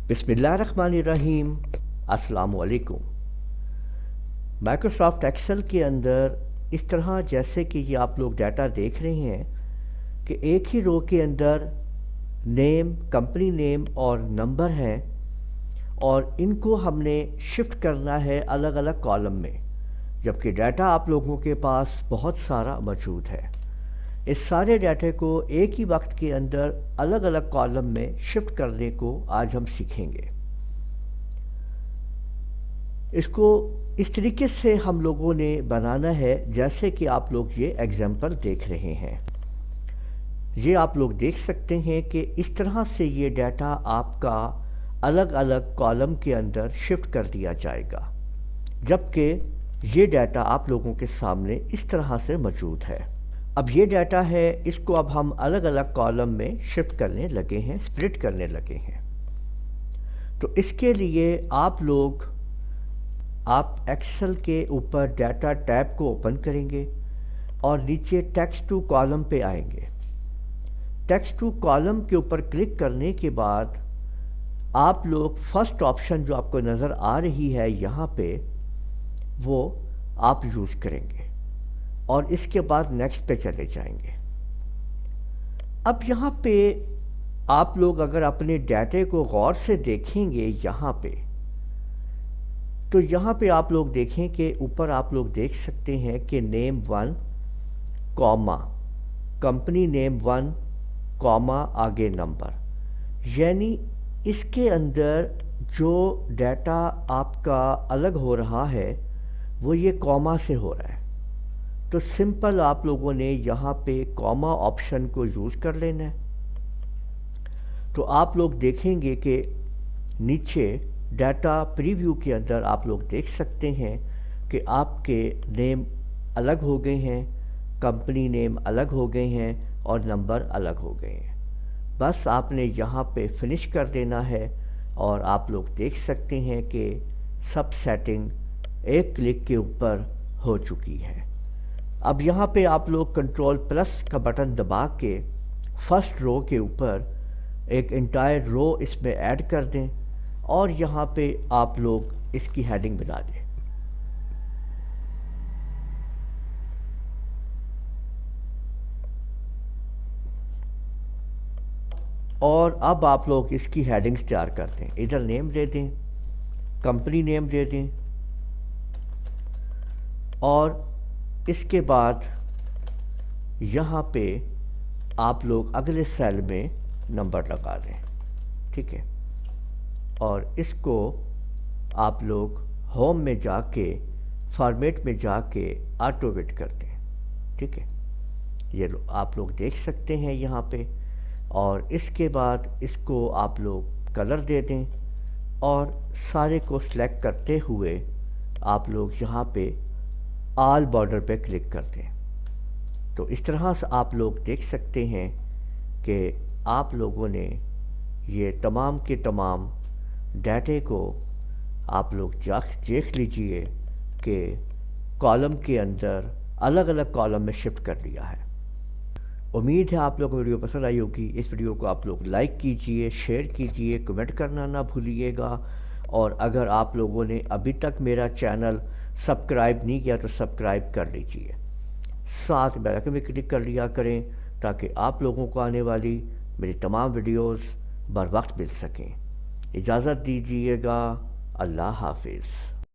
بسم اللہ الرحمن الرحیم۔ السلام علیکم۔ مائکروسافٹ ایکسل کے اندر اس طرح جیسے کہ یہ آپ لوگ ڈیٹا دیکھ رہے ہیں کہ ایک ہی رو کے اندر نیم، کمپنی نیم اور نمبر ہیں، اور ان کو ہم نے شفٹ کرنا ہے الگ الگ کالم میں، جبکہ ڈیٹا آپ لوگوں کے پاس بہت سارا موجود ہے۔ اس سارے ڈیٹے کو ایک ہی وقت کے اندر الگ الگ کالم میں شفٹ کرنے کو آج ہم سیکھیں گے۔ اس کو اس طریقے سے ہم لوگوں نے بنانا ہے جیسے کہ آپ لوگ یہ ایگزامپل دیکھ رہے ہیں۔ یہ آپ لوگ دیکھ سکتے ہیں کہ اس طرح سے یہ ڈیٹا آپ کا الگ الگ کالم کے اندر شفٹ کر دیا جائے گا، جبکہ یہ ڈیٹا آپ لوگوں کے سامنے اس طرح سے موجود ہے۔ اب یہ ڈیٹا ہے، اس کو اب ہم الگ الگ کالم میں شفٹ کرنے لگے ہیں، سپلٹ کرنے لگے ہیں۔ تو اس کے لیے آپ ایکسل کے اوپر ڈیٹا ٹیب کو اوپن کریں گے اور نیچے ٹیکسٹ ٹو کالم پہ آئیں گے۔ ٹیکسٹ ٹو کالم کے اوپر کلک کرنے کے بعد آپ لوگ فرسٹ آپشن جو آپ کو نظر آ رہی ہے یہاں پہ، وہ آپ یوز کریں گے اور اس کے بعد نیکسٹ پہ چلے جائیں گے۔ اب یہاں پہ آپ لوگ اگر اپنے ڈیٹے کو غور سے دیکھیں گے یہاں پہ، تو یہاں پہ آپ لوگ دیکھیں کہ اوپر آپ لوگ دیکھ سکتے ہیں کہ نیم 1 کوما، کمپنی نیم 1 کوما آگے نمبر، یعنی اس کے اندر جو ڈیٹا آپ کا الگ ہو رہا ہے وہ یہ کوما سے ہو رہا ہے۔ تو سمپل آپ لوگوں نے یہاں پہ کوما آپشن کو یوز کر لینا ہے۔ تو آپ لوگ دیکھیں گے کہ نیچے ڈیٹا پریویو کے اندر آپ لوگ دیکھ سکتے ہیں کہ آپ کے نیم الگ ہو گئے ہیں، کمپنی نیم الگ ہو گئے ہیں اور نمبر الگ ہو گئے ہیں۔ بس آپ نے یہاں پہ فنش کر دینا ہے اور آپ لوگ دیکھ سکتے ہیں کہ سب سیٹنگ ایک کلک کے اوپر ہو چکی ہے۔ اب یہاں پہ آپ لوگ کنٹرول پلس کا بٹن دبا کے فرسٹ رو کے اوپر ایک انٹائر رو اس میں ایڈ کر دیں اور یہاں پہ آپ لوگ اس کی ہیڈنگ بنا دیں۔ اور اب آپ لوگ اس کی ہیڈنگز تیار کر دیں، ادھر نیم دے دیں، کمپنی نیم دے دیں، اور اس کے بعد یہاں پہ آپ لوگ اگلے سیل میں نمبر لگا دیں، ٹھیک ہے۔ اور اس کو آپ لوگ ہوم میں جا کے فارمیٹ میں جا کے آٹو وٹ کر دیں، ٹھیک ہے۔ یہ آپ لوگ دیکھ سکتے ہیں یہاں پہ، اور اس کے بعد اس کو آپ لوگ کلر دے دیں اور سارے کو سلیکٹ کرتے ہوئے آپ لوگ یہاں پہ آل بارڈر پہ کلک کر دیں۔ تو اس طرح سے آپ لوگ دیکھ سکتے ہیں کہ آپ لوگوں نے یہ تمام کے تمام ڈیٹے کو آپ لوگ دیکھ لیجئے کہ کالم کے اندر الگ الگ کالم میں شفٹ کر لیا ہے۔ امید ہے آپ لوگوں کو ویڈیو پسند آئی ہوگی۔ اس ویڈیو کو آپ لوگ لائک کیجئے، شیئر کیجئے، کمنٹ کرنا نہ بھولیے گا، اور اگر آپ لوگوں نے ابھی تک میرا چینل سبسکرائب نہیں کیا تو سبسکرائب کر لیجئے، ساتھ بیل آئیکن میں کلک کر لیا کریں تاکہ آپ لوگوں کو آنے والی میری تمام ویڈیوز بر وقت مل سکیں۔ اجازت دیجیے گا، اللہ حافظ۔